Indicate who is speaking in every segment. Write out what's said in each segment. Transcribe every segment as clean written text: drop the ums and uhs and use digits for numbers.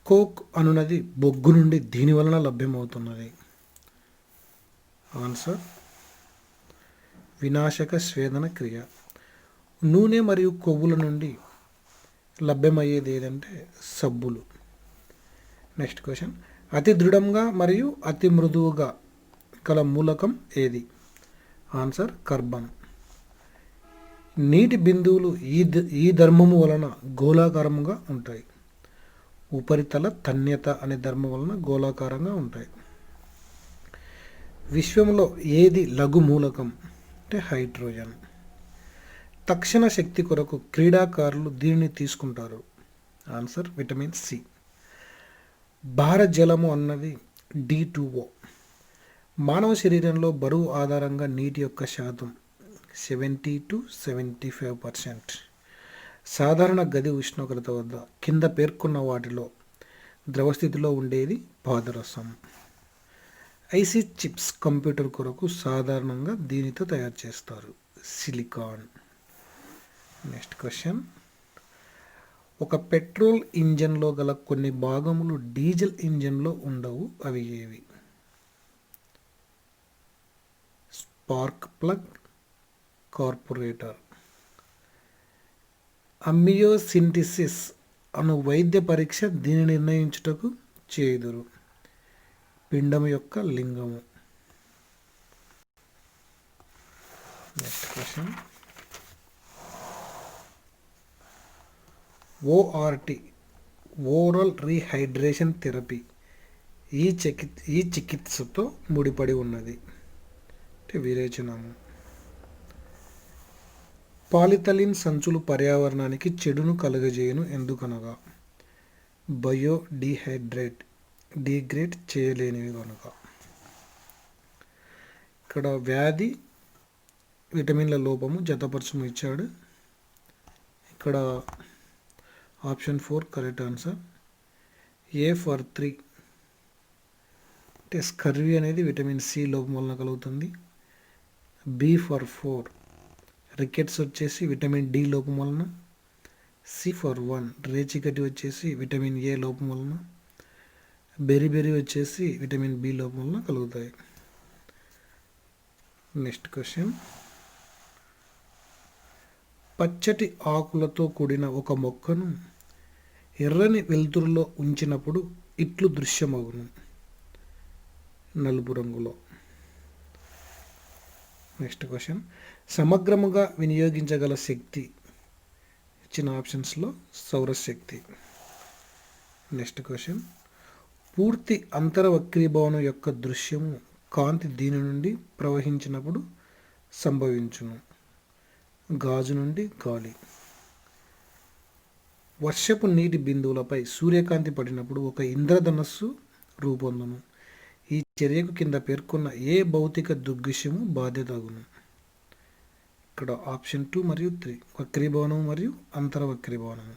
Speaker 1: Coke అనునది బొగ్గు నుండి దీని వలన లభ్యమవుతున్నది. ఆన్సర్ వినాశక స్వేదన క్రియ. నూనె మరియు కొవ్వుల నుండి లభ్యమయ్యేది ఏదంటే సబ్బులు. నెక్స్ట్ క్వశ్చన్, అతి దృఢంగా మరియు అతి మృదువుగా గల మూలకం ఏది? Answer carbon. నీటి బిందువులు ఈ ధర్మము వలన గోళాకారంగా ఉంటాయి. ఉపరితల తన్యత అనే ధర్మం వలన గోళాకారంగా ఉంటాయి. విశ్వంలో ఏది లఘు మూలకం అంటే హైడ్రోజన్. తక్షణ శక్తి కొరకు క్రీడాకారులు దీనిని తీసుకుంటారు. Answer vitamin C. భారజలము అన్నది D2O. మానవ శరీరంలో బరువు ఆధారంగా నీటి యొక్క శాతం 70 to 75%. సాధారణ గది ఉష్ణోగ్రత వద్ద కింద పేర్కొన్న వాటిలో ద్రవస్థితిలో ఉండేది పాదరసం. ఐసీ చిప్స్ కంప్యూటర్ కొరకు సాధారణంగా దీనితో తయారు చేస్తారు, సిలికాన్. నెక్స్ట్ క్వశ్చన్, ఒక పెట్రోల్ ఇంజన్లో గల కొన్ని భాగములు డీజిల్ ఇంజన్లో ఉండవు, అవి ఏవి? Spark plug, carburettor. అమ్నియోసింథసిస్ అను వైద్య పరీక్ష దీని నిర్ణయించుటకు చేయుదురు? పిండం యొక్క లింగము. Next question, ORT oral rehydration therapy ఈ చికిత్సతో ముడిపడి ఉన్నది అంటే విరేచనము. పాలిథలిన్ సంచులు పర్యావరణానికి చెడును కలుగజేయును ఎందుకనగా డిగ్రేడ్ చేయలేనివి కనుక. ఇక్కడ వ్యాధి, విటమిన్ల లోపము, జతపరచము ఇచ్చాడు. ఇక్కడ option 4 correct answer. A for 3 అంటే స్కర్వీ అనేది విటమిన్ సి లోపం వలన కలుగుతుంది. B for 4 రికెట్స్ వచ్చేసి విటమిన్ డి లోపం వలన. C for 1 రేచికటి వచ్చేసి విటమిన్ ఏ లోపం వలన. బెరీ వచ్చేసి విటమిన్ బి లోపం వలన కలుగుతాయి. నెక్స్ట్ క్వశ్చన్, పచ్చటి ఆకులతో కూడిన ఒక మొక్కను ఎర్రని వెలుతురులో ఉంచినప్పుడు ఇట్లు దృశ్యమగును, నలుపు రంగులో. నెక్స్ట్ క్వశ్చన్, సమగ్రముగా వినియోగించగల శక్తి ఇచ్చిన ఆప్షన్స్లో సౌరశక్తి. నెక్స్ట్ క్వశ్చన్, పూర్తి అంతరవక్రీభవనం యొక్క దృశ్యము కాంతి దీని నుండి ప్రవహించినప్పుడు సంభవించును, గాజు నుండి గాలి. వర్షపు నీటి బిందువులపై సూర్యకాంతి పడినప్పుడు ఒక ఇంద్రధనస్సు రూపొందును. ఈ చర్యకు కింద పేర్కొన్న ఏ భౌతిక దృగ్విషయము బాధ్యతగును? ఇక్కడ ఆప్షన్ 2 మరియు 3 వక్రీభవనం మరియు అంతరవక్రీభవనము.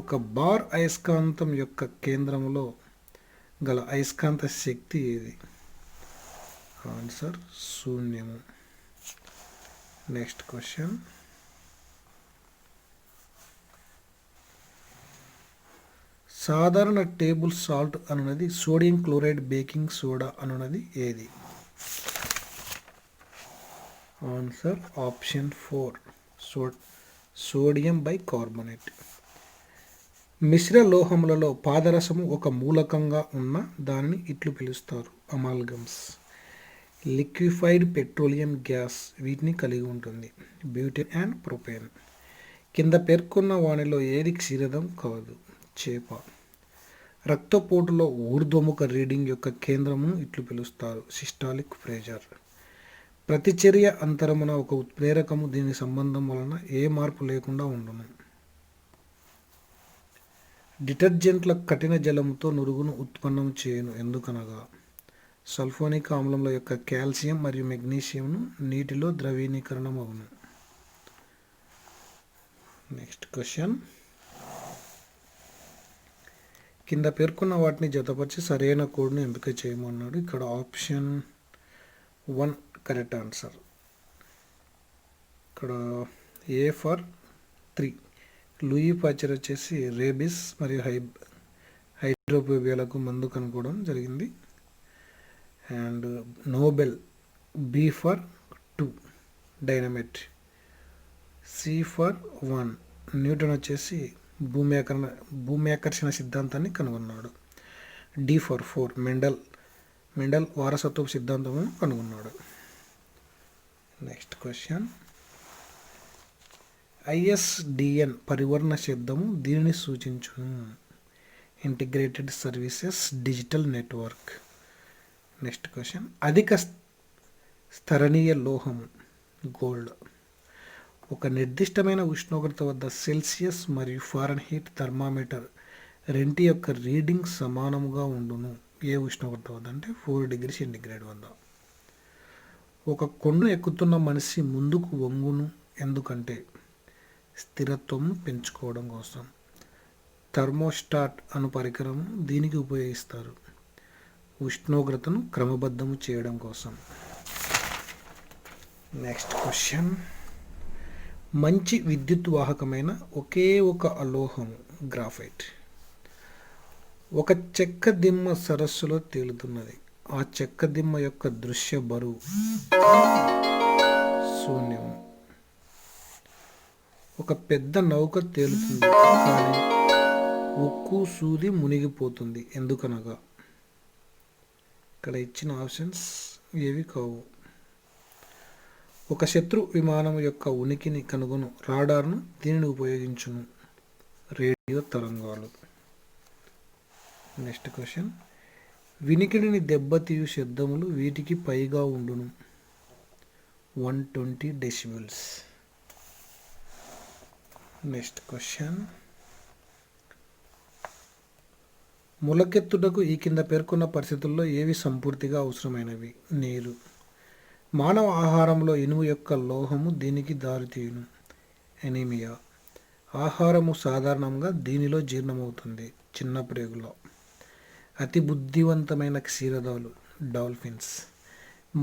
Speaker 1: ఒక బార్ అయస్కాంతం యొక్క కేంద్రములో గల అయస్కాంత శక్తి ఏది? ఆన్సర్ శూన్యము. నెక్స్ట్ క్వశ్చన్, సాధారణ టేబుల్ సాల్ట్ అనున్నది సోడియం క్లోరైడ్ బేకింగ్ సోడా అనున్నది ఏది? Answer option 4 sodium bicarbonate. మిశ్ర లోహములలో పాదరసము ఒక మూలకంగా ఉన్న దానిని ఇట్లు పిలుస్తారు, అమాల్గమ్స్. లిక్విఫైడ్ పెట్రోలియం గ్యాస్ వీటిని కలిగి ఉంటుంది, బ్యూటేన్ అండ్ ప్రొపేన్. కింద పేర్కొన్న వానిలో ఏది క్షీరదం కాదు? చేప. రక్తపోటులో ఊర్ధ్వముఖ రీడింగ్ యొక్క కేంద్రమును ఇట్లు పిలుస్తారు, సిస్టాలిక్ ప్రెజర్. ప్రతిచర్య అంతరమున ఒక ఉత్ప్రేరకము దీని సంబంధం వలన ఏ మార్పు లేకుండా ఉండును. డిటర్జెంట్ల కఠిన జలముతో నురుగును ఉత్పన్నం చేయను ఎందుకనగా సల్ఫోనిక్ ఆమ్లంల యొక్క కాల్షియం మరియు మెగ్నీషియంను నీటిలో ద్రవీకరణమగును. నెక్స్ట్ క్వశ్చన్, కింద పేర్కొన్న వాటిని జతపరిచి సరైన కోడ్ను ఎంపిక చేయమన్నాడు. ఇక్కడ ఆప్షన్ 1 కరెక్ట్ ఆన్సర్. ఇక్కడ A for 3 లూయి పాచర్ వచ్చేసి రేబిస్ మరియు హైడ్రోఫోబియాలకు మందు కనుక్కోవడం జరిగింది. And Nobel B for 2 dynamite, C for 1 Newton వచ్చేసి భూమి ఆకర్షణ సిద్ధాంతాన్ని కనుగొన్నాడు. డి ఫర్ 4 మెండల్ వారసత్వ సిద్ధాంతము కనుగొన్నాడు. నెక్స్ట్ క్వశ్చన్, ISDN పరివర్ణ శబ్దము దీనిని సూచించును. Integrated services digital network. Next question, అధిక స్థరణీయ లోహము గోల్డ్ ఒక నిర్దిష్టమైన ఉష్ణోగ్రత వద్ద సెల్సియస్ మరియు ఫారెన్హీట్ థర్మామీటర్ రెంటి యొక్క రీడింగ్ సమానముగా ఉండును. ఏ ఉష్ణోగ్రత వద్ద అంటే 4 డిగ్రీ సెంటిగ్రేడ్ వద్ద. ఒక కొండను ఎక్కుతున్న మనిషి ముందుకు వంగును ఎందుకంటే స్థిరత్వము పెంచుకోవడం కోసం. థర్మోస్టాట్ అను పరికరం దీనికి ఉపయోగిస్తారు. ఉష్ణోగ్రతను క్రమబద్ధము చేయడం కోసం. నెక్స్ట్ క్వశ్చన్, మంచి విద్యుత్ వాహకమైన ఒకే ఒక అలోహము గ్రాఫైట్ ఒక చెక్క దిమ్మ సరస్సులో తేలుతున్నది. ఆ చెక్క దిమ్మ యొక్క దృశ్య బరువు శూన్యము. ఒక పెద్ద నౌక తేలుతుంది కానీ ఉక్కు సూది మునిగిపోతుంది ఎందుకనగా. ఇక్కడ ఇచ్చిన ఆప్షన్స్ ఏవి కావు. ఒక శత్రు విమానం యొక్క ఉనికిని కనుగొను రాడార్ను దీనిని ఉపయోగించును. రేడియో తరంగాలు. నెక్స్ట్ క్వశ్చన్, వినికిడిని దెబ్బతీయు శబ్దములు వీటికి పైగా ఉండును. 120 డెసిబెల్స్. నెక్స్ట్ క్వశ్చన్, మొలకెత్తుటకు ఈ కింద పేర్కొన్న పరిస్థితుల్లో ఏవి సంపూర్తిగా అవసరమైనవి. నీరు. మానవ ఆహారంలో ఇనుము యొక్క లోహము దీనికి దారితీయును. ఎనీమియా. ఆహారము సాధారణంగా దీనిలో జీర్ణమవుతుంది. చిన్న ప్రేగులో. అతి బుద్ధివంతమైన క్షీరదాలు డాల్ఫిన్స్.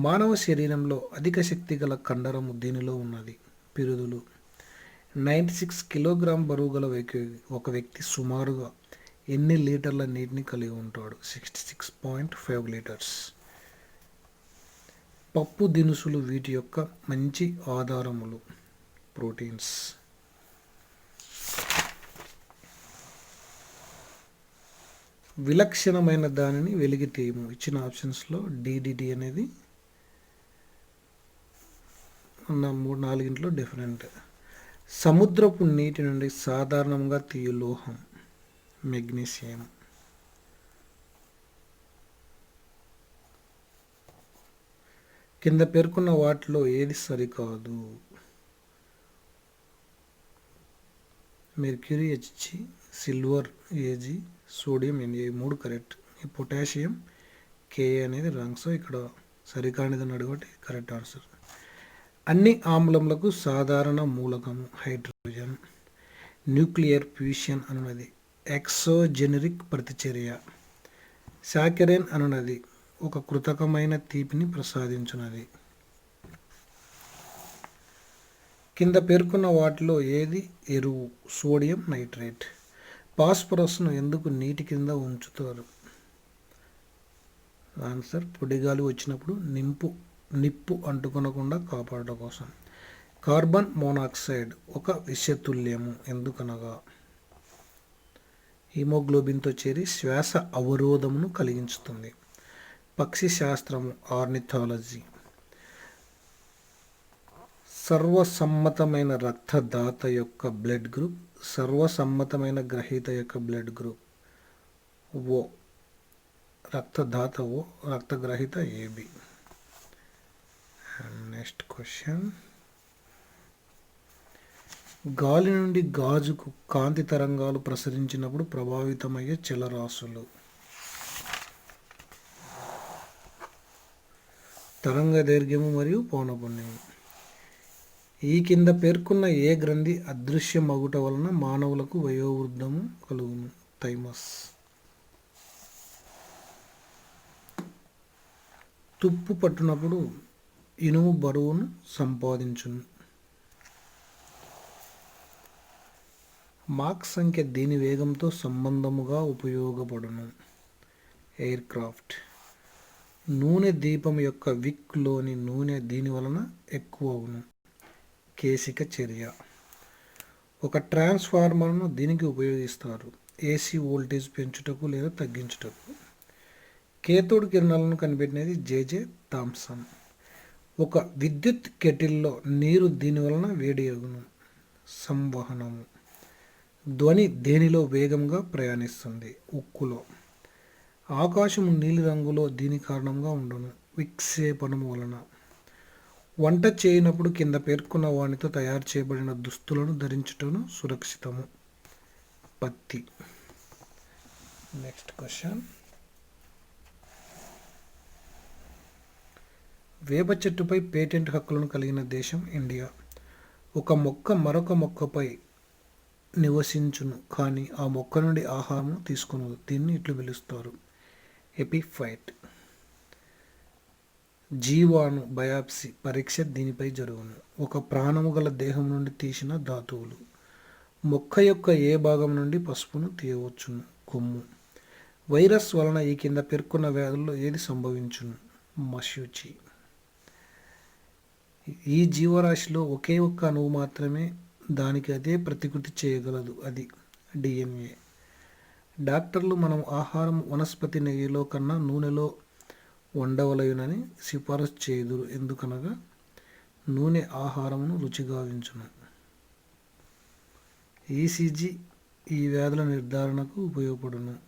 Speaker 1: మానవ శరీరంలో అధిక శక్తి గల కండరము దీనిలో ఉన్నది. పిరుదులు. 96 కిలోగ్రామ్ బరువు గల ఒక వ్యక్తి సుమారుగా ఎన్ని లీటర్ల నీటిని కలిగి ఉంటాడు. 66.5 లీటర్స్. పప్పు దినుసులు వీటి యొక్క మంచి ఆధారములు. ప్రోటీన్స్. విలక్షణమైన దానిని వెలిగితేయము. ఇచ్చిన ఆప్షన్స్లో డిడిటి అనేది ఉన్న 3-4 డిఫరెంట్. సముద్రపు నీటి నుండి సాధారణంగా తీయు లోహం మెగ్నీషియం. కింద పేర్కొన్న వాటిలో ఏది సరికాదు. Mercury Hg, silver Ag, sodium Na 3 correct. ఈ పొటాషియం Ka అనేది రాంగ్. సో ఇక్కడ సరికానిదని అడగటి కరెక్ట్ ఆన్సర్. అన్ని ఆమ్లములకు సాధారణ మూలకము హైడ్రోజన్. న్యూక్లియర్ ఫ్యూషన్ అనున్నది ఎక్సోజెనరిక్ ప్రతిచర్య. సాకరైన్ అనున్నది ఒక కృతకమైన తీపిని ప్రసాదించున్నది. కింద పేర్కొన్న వాటిలో ఏది ఎరువు. Sodium nitrate. ఫాస్ఫరస్ను ఎందుకు నీటి కింద ఉంచుతారు. ఆన్సర్, పొడిగాలి వచ్చినప్పుడు నిప్పు అంటుకొనకుండా కాపాడడం కోసం. కార్బన్ మోనాక్సైడ్ ఒక విషతుల్యము ఎందుకనగా హిమోగ్లోబిన్తో చేరి శ్వాస అవరోధమును కలిగించుతుంది. పక్షి శాస్త్రము ఆర్నిథాలజీ. సర్వసమ్మతమైన రక్తదాత యొక్క బ్లడ్ గ్రూప్. సర్వసమ్మతమైన గ్రహీత యొక్క బ్లడ్ గ్రూప్ ఓ. రక్తదాత ఓ, రక్తగ్రహీత ఏబి. నెక్స్ట్ క్వశ్చన్, గాలి నుండి గాజుకు కాంతి తరంగాలు ప్రసరించినప్పుడు ప్రభావితమయ్యే చలరాశులు. తరంగ దైర్ఘ్యము మరియు పౌనపున్యము. ఈ కింద పేర్కొన్న ఏ గ్రంథి అదృశ్యమగుట వలన మానవులకు వయోవృద్ధము కలుగును. థైమస్. తుప్పు పట్టునప్పుడు ఇనుము బరువును సంపాదించును. మాక్ సంఖ్య దీని వేగంతో సంబంధముగా ఉపయోగపడును. Air craft. నూనె దీపం యొక్క విక్లోని నూనె దీని వలన ఎక్కువ అవును. కేసిక చర్య. ఒక ట్రాన్స్ఫార్మర్ను దీనికి ఉపయోగిస్తారు. ఏసీ వోల్టేజ్ పెంచుటకు లేదా తగ్గించుటకు. కేతోడు కిరణాలను కనిపెట్టినది జేజే థామ్సన్. ఒక విద్యుత్ కెటిల్లో నీరు దీని వలన వేడి అగును. సంవహనము. ధ్వని దేనిలో వేగంగా ప్రయాణిస్తుంది. ఉక్కులో. ఆకాశము నీలి రంగులో దీని కారణంగా ఉండును. విక్షేపణము వలన. వంట చేయనప్పుడు కింద పేర్కొన్న వానితో తయారు చేయబడిన దుస్తులను ధరించుటను సురక్షితము. పత్తి. Next question. వేప చెట్టుపై పేటెంట్ హక్కులను కలిగిన దేశం ఇండియా. ఒక మొక్క మరొక మొక్కపై నివసించును కానీ ఆ మొక్క నుండి ఆహారం తీసుకునదు. దీన్ని ఇట్లు పిలుస్తారు. ఎపిఫైట్. జీవాణు బయాప్సీ పరీక్ష దీనిపై జరుగును. ఒక ప్రాణము గల దేహం నుండి తీసిన ధాతువులు. మొక్క యొక్క ఏ భాగం నుండి పసుపును తీయవచ్చును. కొమ్ము. వైరస్ వలన ఈ కింద పేర్కొన్న వ్యాధుల్లో ఏది సంభవించును. మశూచి. ఈ జీవరాశిలో ఒకే ఒక్క అణువు మాత్రమే దానికి అదే ప్రతికృతి చేయగలదు. అది డిఎన్ఏ. డాక్టర్లు మనం ఆహారం వనస్పతి నెయ్యిలో కన్నా నూనెలో వండవలయునని సిఫారసు చేయుదురు. ఎందుకనగా నూనె ఆహారమును రుచిగా ఉంచును. ఈసీజీ ఈ వ్యాధుల నిర్ధారణకు ఉపయోగపడును.